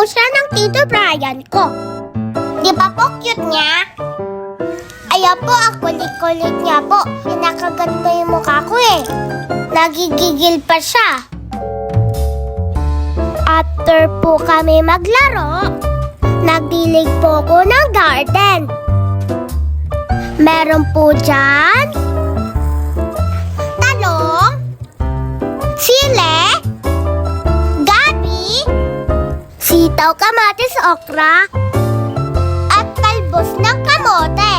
po siya ng Tito Brian ko. Di ba po cute niya? Ayan po, ang kulit-kulit niya po. Pinakagat ko yung mukha ko eh. Nagigigil pa siya. After po kami maglaro, nagdilig po ko ng garden. Meron po dyan talong, sile, gabi, sitaw, kamatis, okra, at talbos ng kamote.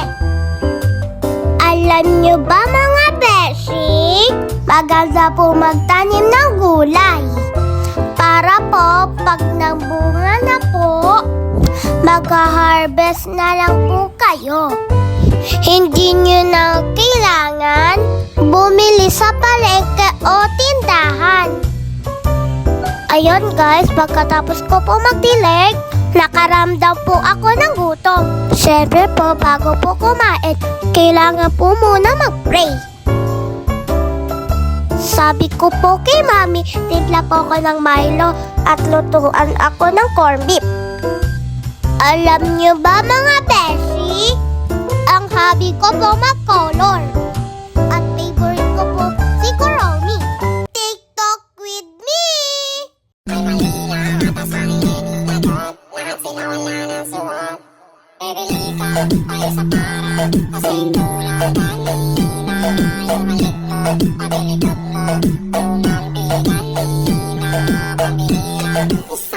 Alam nyo ba mga beshi, maganda po magtanim ng gulay. Para po, pag nagbunga na po, mag-harvest na lang po kayo. Hindi nyo na kailangan bumili sa palengke o tindahan. Ayun guys, pagkatapos ko po magdilig, nakaramdam po ako ng gutom. Siyempre po, bago po kumain, kailangan po muna mag-pray. Sabi ko po kay Mami, timpla po ako ng Milo at lutuan ako ng corned beef. Alam nyo ba mga beshi, ang hobby ko po mag-color. At favorite ko po si Kuromi. TikTok with me! Ay malinaw, atas ang inilagot. Lahat sila wala ng suwag. Bibili ka tayo sa para, kasi kulang kanina. Yung malitlog, pabilikot mo, unang bigalina. Pambihira, isa